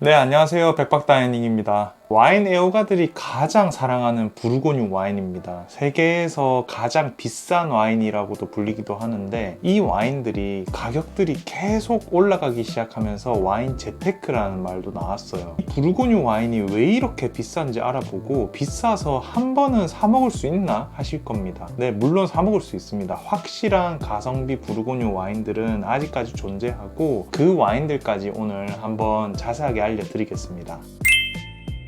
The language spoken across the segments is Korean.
네, 안녕하세요. 백박다이닝입니다. 와인 애호가들이 가장 사랑하는 부르고뉴 와인입니다. 세계에서 가장 비싼 와인이라고도 불리기도 하는데 이 와인들이 가격들이 계속 올라가기 시작하면서 와인 재테크라는 말도 나왔어요. 이 부르고뉴 와인이 왜 이렇게 비싼지 알아보고 비싸서 한 번은 사 먹을 수 있나 하실 겁니다. 네, 물론 사 먹을 수 있습니다. 확실한 가성비 부르고뉴 와인들은 아직까지 존재하고 그 와인들까지 오늘 한번 자세하게 알려드리겠습니다.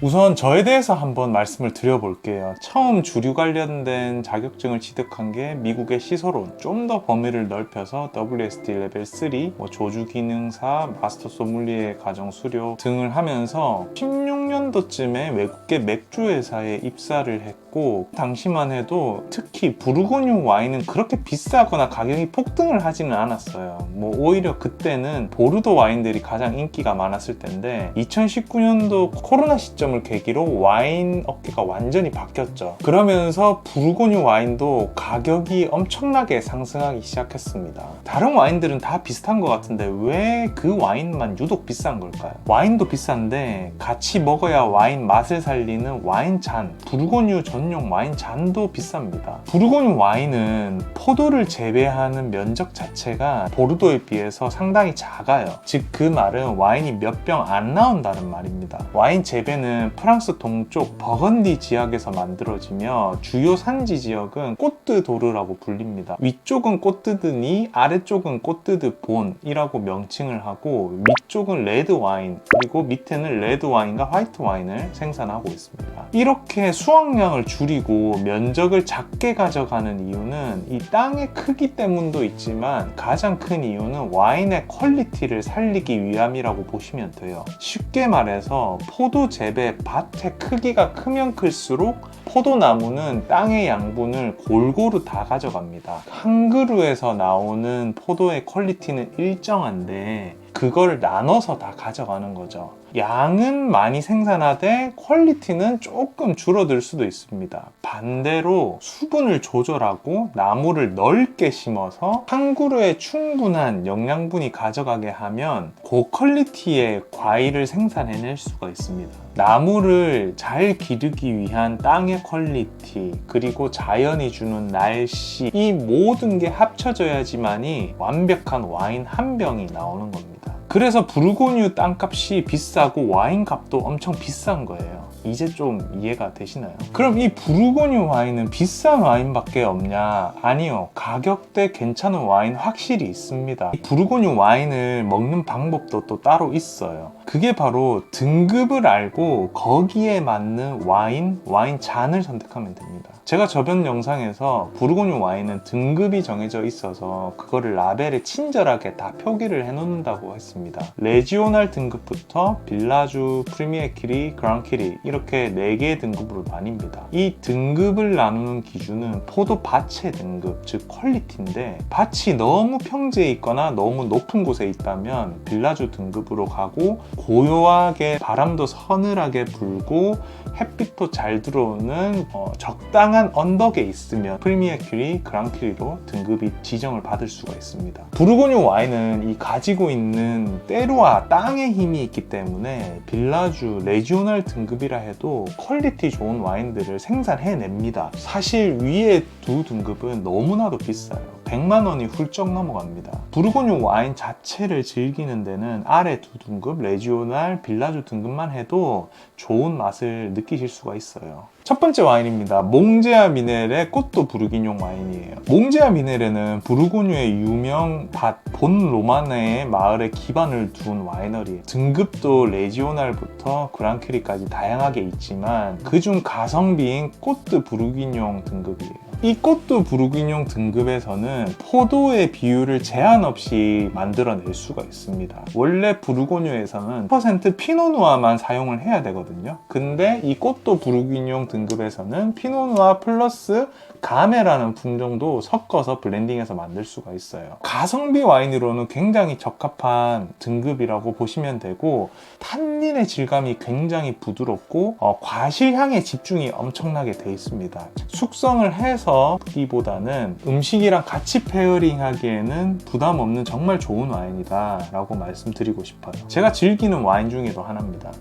우선 저에 대해서 한번 말씀을 드려볼게요. 처음 주류 관련된 자격증을 취득한 게 미국의 시소론, 좀 더 범위를 넓혀서 WSD 레벨 3, 조주 기능사, 마스터 소믈리에 과정 수료 등을 하면서 16년도쯤에 외국계 맥주 회사에 입사를 했고, 당시만 해도 특히 부르고뉴 와인은 그렇게 비싸거나 가격이 폭등을 하지는 않았어요. 오히려 그때는 보르도 와인들이 가장 인기가 많았을 텐데 2019년도 코로나 시점을 계기로 와인 업계가 완전히 바뀌었죠. 그러면서 부르고뉴 와인도 가격이 엄청나게 상승하기 시작했습니다. 다른 와인들은 다 비슷한 것 같은데 왜 그 와인만 유독 비싼 걸까요? 와인도 비싼데 같이 먹어야 와인 맛을 살리는 와인 잔, 부르고뉴 전용 와인 잔도 비쌉니다. 부르고뉴 와인은 포도를 재배하는 면적 자체가 보르도에 비해서 상당히 작아요. 즉 그 말은 와인이 몇 병 안 나온다는 말입니다. 와인 재배는 프랑스 동쪽 버건디 지역에서 만들어지며 주요 산지 지역은 꼬뜨도르라고 불립니다. 위쪽은 꼬뜨드니 아래쪽은 꼬뜨드 본이라고 명칭을 하고 위쪽은 레드 와인 그리고 밑에는 레드 와인과 화이트 와인을 생산하고 있습니다. 이렇게 수확량을 줄이고 면적을 작게 가져가는 이유는 이 땅의 크기 때문도 있지만 가장 큰 이유는 와인의 퀄리티를 살리기 위함이라고 보시면 돼요. 쉽게 말해서 포도 재배 밭의 크기가 크면 클수록 포도나무는 땅의 양분을 골고루 다 가져갑니다. 한 그루에서 나오는 포도의 퀄리티는 일정한데 그걸 나눠서 다 가져가는 거죠. 양은 많이 생산하되 퀄리티는 조금 줄어들 수도 있습니다. 반대로 수분을 조절하고 나무를 넓게 심어서 한 그루에 충분한 영양분이 가져가게 하면 고퀄리티의 과일을 생산해낼 수가 있습니다. 나무를 잘 기르기 위한 땅의 퀄리티 그리고 자연이 주는 날씨 이 모든 게 합쳐져야지만이 완벽한 와인 한 병이 나오는 겁니다. 그래서 부르고뉴 땅값이 비싸고 와인 값도 엄청 비싼 거예요. 이제 좀 이해가 되시나요? 그럼 이 부르고뉴 와인은 비싼 와인밖에 없냐? 아니요. 가격대 괜찮은 와인 확실히 있습니다. 이 부르고뉴 와인을 먹는 방법도 또 따로 있어요. 그게 바로 등급을 알고 거기에 맞는 와인 잔을 선택하면 됩니다. 제가 저번 영상에서 부르고뉴 와인은 등급이 정해져 있어서 그거를 라벨에 친절하게 다 표기를 해놓는다고 했습니다. 레지오날 등급부터 빌라주, 프리미에 키리, 그랑 키리 이렇게 4개의 등급으로 나뉩니다. 이 등급을 나누는 기준은 포도 밭의 등급, 즉 퀄리티인데 밭이 너무 평지에 있거나 너무 높은 곳에 있다면 빌라주 등급으로 가고 고요하게 바람도 서늘하게 불고 햇빛도 잘 들어오는 적당한 언덕에 있으면 프리미에 키리, 그랑 키리로 등급이 지정을 받을 수가 있습니다. 부르고뉴 와인은 이 가지고 있는 때로와 땅의 힘이 있기 때문에 빌라주, 레지오날 등급이라 해도 퀄리티 좋은 와인들을 생산해냅니다. 사실 위에 두 등급은 너무나도 비싸요. 100만 원이 훌쩍 넘어갑니다. 부르고뉴 와인 자체를 즐기는 데는 아래 두 등급, 레지오날, 빌라주 등급만 해도 좋은 맛을 느끼실 수가 있어요. 첫 번째 와인입니다. 몽제아 미네레 꼬또 부르기뇽 와인이에요. 몽제아 미네레는 부르고뉴의 유명 밭 본 로마네의 마을에 기반을 둔 와이너리예요. 등급도 레지오날부터 그랑크리까지 다양하게 있지만 그중 가성비인 꼬또 부르기뇽 등급이에요. 이 꼬또 부르기뇽 등급에서는 포도의 비율을 제한 없이 만들어낼 수가 있습니다. 원래 부르고뉴에서는 100% 피노누아만 사용을 해야 되거든요. 근데 이 꼬또 부르기뇽 등급에서는 피노누아 플러스 가메라는 품종도 섞어서 블렌딩해서 만들 수가 있어요. 가성비 와인으로는 굉장히 적합한 등급이라고 보시면 되고 탄닌의 질감이 굉장히 부드럽고 과실향에 집중이 엄청나게 돼 있습니다. 숙성을 해서 해서기보다는 음식이랑 같이 페어링 하기에는 부담 없는 정말 좋은 와인이다 라고 말씀드리고 싶어요. 제가 즐기는 와인 중에도 하나입니다.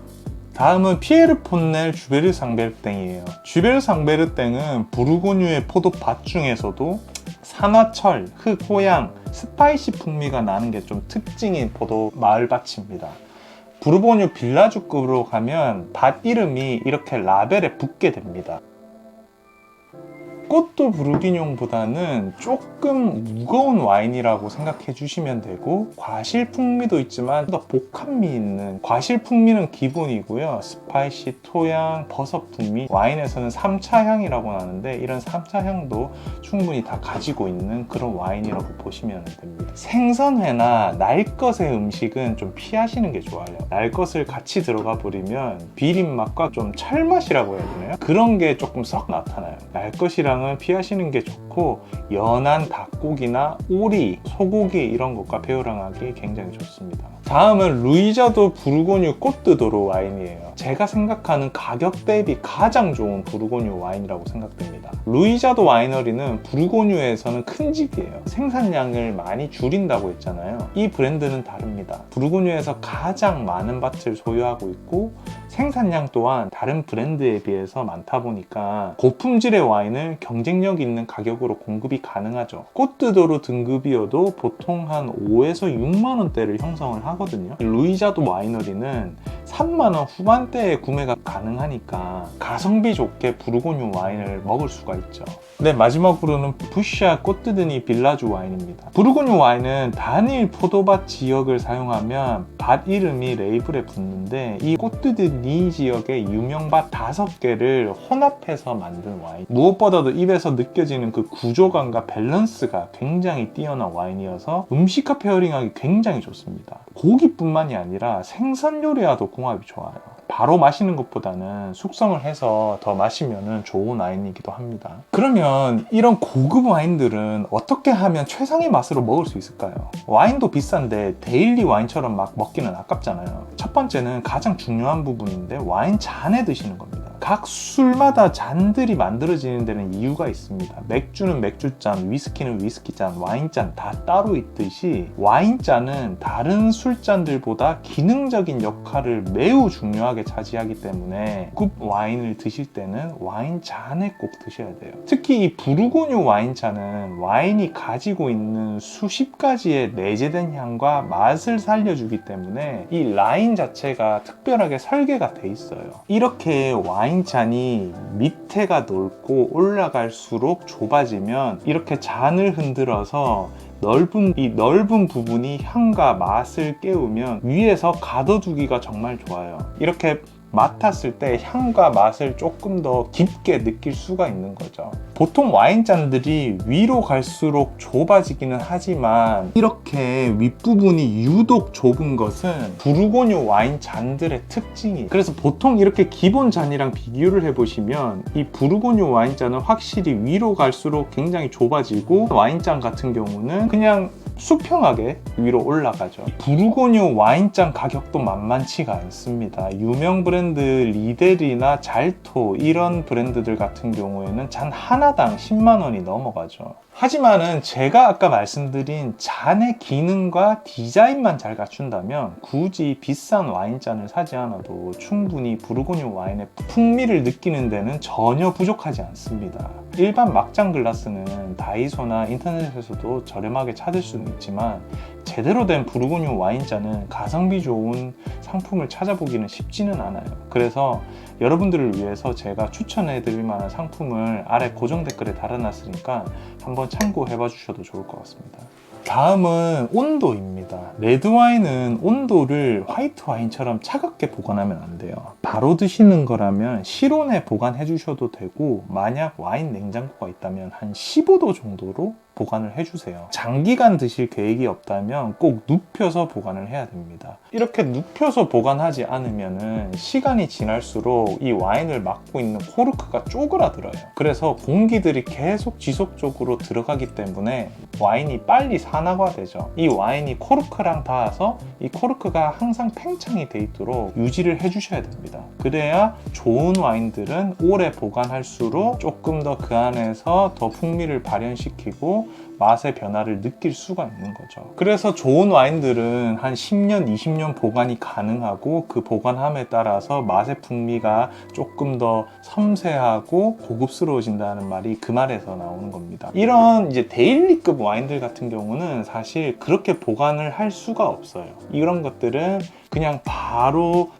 다음은 피에르 폰넬 쥐베르 상베르땡이에요. 쥐베르 상베르땡은 부르고뉴의 포도밭 중에서도 산화철, 흙, 토양, 스파이시 풍미가 나는 게 좀 특징인 포도 마을밭입니다. 부르고뉴 빌라주급으로 가면 밭 이름이 이렇게 라벨에 붙게 됩니다. 꽃도 부르기뇽보다는 조금 무거운 와인이라고 생각해 주시면 되고, 과실 풍미도 있지만 더 복합미 있는, 과실 풍미는 기본이고요. 스파이시, 토양, 버섯 풍미, 와인에서는 3차 향이라고 하는데 이런 3차 향도 충분히 다 가지고 있는 그런 와인이라고 보시면 됩니다. 생선회나 날 것의 음식은 좀 피하시는 게 좋아요. 날 것을 같이 들어가 버리면 비린맛과 좀 철맛이라고 해야 되나요? 그런 게 조금 썩 나타나요. 날 것이랑 피하시는 게 좋고, 연한 닭고기나 오리, 소고기 이런 것과 페어링하기 굉장히 좋습니다. 다음은 루이자도 부르고뉴 꼬뜨도르 와인이에요. 제가 생각하는 가격 대비 가장 좋은 부르고뉴 와인이라고 생각됩니다. 루이자도 와이너리는 부르고뉴에서는 큰 집이에요. 생산량을 많이 줄인다고 했잖아요. 이 브랜드는 다릅니다. 부르고뉴에서 가장 많은 밭을 소유하고 있고, 생산량 또한 다른 브랜드에 비해서 많다 보니까 고품질의 와인을 경쟁력 있는 가격으로 공급이 가능하죠. 꼬뜨도르 등급이어도 보통 한 5에서 6만 원대를 형성을 하거든요. 루이자도 와이너리는 3만 원 후반대에 구매가 가능하니까 가성비 좋게 부르고뉴 와인을 먹을 수가 있죠. 네, 마지막으로는 부샤 꼬뜨드니 빌라주 와인입니다. 부르고뉴 와인은 단일 포도밭 지역을 사용하면 밭 이름이 레이블에 붙는데, 이 꼬뜨드니 지역의 유명밭 5개를 혼합해서 만든 와인. 무엇보다도 입에서 느껴지는 그 구조감과 밸런스가 굉장히 뛰어난 와인이어서 음식과 페어링하기 굉장히 좋습니다. 고기뿐만이 아니라 생선 요리와도 궁합이 좋아요. 바로 마시는 것보다는 숙성을 해서 더 마시면 좋은 와인이기도 합니다. 그러면 이런 고급 와인들은 어떻게 하면 최상의 맛으로 먹을 수 있을까요? 와인도 비싼데 데일리 와인처럼 막 먹기는 아깝잖아요. 첫 번째는 가장 중요한 부분인데, 와인 잔에 드시는 겁니다. 각 술마다 잔들이 만들어지는 데는 이유가 있습니다. 맥주는 맥주잔, 위스키는 위스키잔, 와인잔 다 따로 있듯이 와인잔은 다른 술잔들보다 기능적인 역할을 매우 중요하게 차지하기 때문에 고급 와인을 드실 때는 와인잔에 꼭 드셔야 돼요. 특히 이 부르고뉴 와인잔은 와인이 가지고 있는 수십 가지의 내재된 향과 맛을 살려주기 때문에 이 라인 자체가 특별하게 설계가 돼 있어요. 이렇게 와인잔이 밑에가 넓고 올라갈수록 좁아지면 이렇게 잔을 흔들어서 이 넓은 부분이 향과 맛을 깨우면 위에서 가둬두기가 정말 좋아요. 이렇게 맡았을 때 향과 맛을 조금 더 깊게 느낄 수가 있는 거죠. 보통 와인잔들이 위로 갈수록 좁아지기는 하지만 이렇게 윗부분이 유독 좁은 것은 부르고뉴 와인잔들의 특징이에요. 그래서 보통 이렇게 기본 잔이랑 비교를 해보시면 이 부르고뉴 와인잔은 확실히 위로 갈수록 굉장히 좁아지고, 와인잔 같은 경우는 그냥 수평하게 위로 올라가죠. 부르고뉴 와인잔 가격도 만만치가 않습니다. 유명 브랜드 리델이나 잘토 이런 브랜드들 같은 경우에는 잔 하나당 10만 원이 넘어가죠. 하지만은 제가 아까 말씀드린 잔의 기능과 디자인만 잘 갖춘다면 굳이 비싼 와인잔을 사지 않아도 충분히 부르고뉴 와인의 풍미를 느끼는 데는 전혀 부족하지 않습니다. 일반 막잔 글라스는 다이소나 인터넷에서도 저렴하게 찾을 수는 있지만, 제대로 된 부르고뉴 와인잔은 가성비 좋은 상품을 찾아보기는 쉽지는 않아요. 그래서 여러분들을 위해서 제가 추천해 드릴 만한 상품을 아래 고정 댓글에 달아놨으니까 한번 참고해 봐 주셔도 좋을 것 같습니다. 다음은 온도입니다. 레드와인은 온도를 화이트 와인처럼 차갑게 보관하면 안 돼요. 바로 드시는 거라면 실온에 보관해 주셔도 되고, 만약 와인 냉장고가 있다면 한 15도 정도로 보관을 해주세요. 장기간 드실 계획이 없다면 꼭 눕혀서 보관을 해야 됩니다. 이렇게 눕혀서 보관하지 않으면 시간이 지날수록 이 와인을 막고 있는 코르크가 쪼그라들어요. 그래서 공기들이 계속 지속적으로 들어가기 때문에 와인이 빨리 상하게 산화가 되죠. 이 와인이 코르크랑 닿아서 이 코르크가 항상 팽창이 돼 있도록 유지를 해주셔야 됩니다. 그래야 좋은 와인들은 오래 보관할수록 조금 더 그 안에서 더 풍미를 발현시키고 맛의 변화를 느낄 수가 있는 거죠. 그래서 좋은 와인들은 한 10년, 20년 보관이 가능하고 그 보관함에 따라서 맛의 풍미가 조금 더 섬세하고 고급스러워진다는 말이 그 말에서 나오는 겁니다. 이런 이제 데일리급 와인들 같은 경우는 사실 그렇게 보관을 할 수가 없어요. 이런 것들은 그냥 바로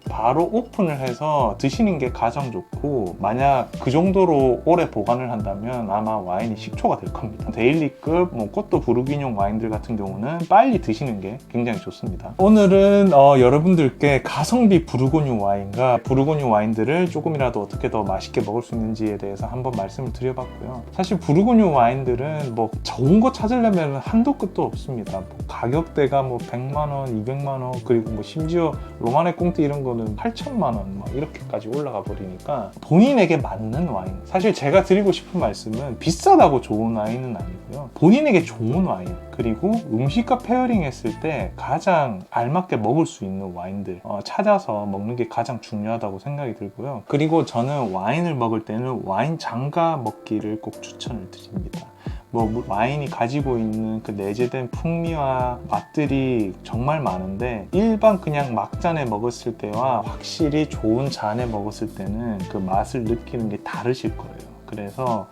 오픈을 해서 드시는 게 가장 좋고, 만약 그 정도로 오래 보관을 한다면 아마 와인이 식초가 될 겁니다. 데일리급 꽃도 부르기뇽 와인들 같은 경우는 빨리 드시는 게 굉장히 좋습니다. 오늘은 여러분들께 가성비 부르고뉴 와인과 부르고뉴 와인들을 조금이라도 어떻게 더 맛있게 먹을 수 있는지에 대해서 한번 말씀을 드려봤고요. 사실 부르고뉴 와인들은 좋은 거 찾으려면 한도 끝도 없습니다. 가격대가 100만원, 200만원, 그리고 심지어 로마네 꽁띠 이런 거는 8천만원 이렇게까지 올라가 버리니까 본인에게 맞는 와인, 사실 제가 드리고 싶은 말씀은 비싸다고 좋은 와인은 아니고요, 본인에게 좋은 와인, 그리고 음식과 페어링 했을 때 가장 알맞게 먹을 수 있는 와인들 찾아서 먹는 게 가장 중요하다고 생각이 들고요. 그리고 저는 와인을 먹을 때는 와인 장가 먹기를 꼭 추천을 드립니다. 와인이 가지고 있는 그 내재된 풍미와 맛들이 정말 많은데, 일반 그냥 막잔에 먹었을 때와 확실히 좋은 잔에 먹었을 때는 그 맛을 느끼는 게 다르실 거예요. 그래서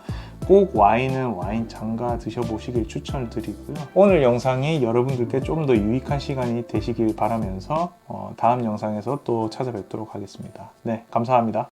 꼭 와인은 와인 장가 드셔보시길 추천을 드리고요. 오늘 영상이 여러분들께 좀 더 유익한 시간이 되시길 바라면서 다음 영상에서 또 찾아뵙도록 하겠습니다. 네, 감사합니다.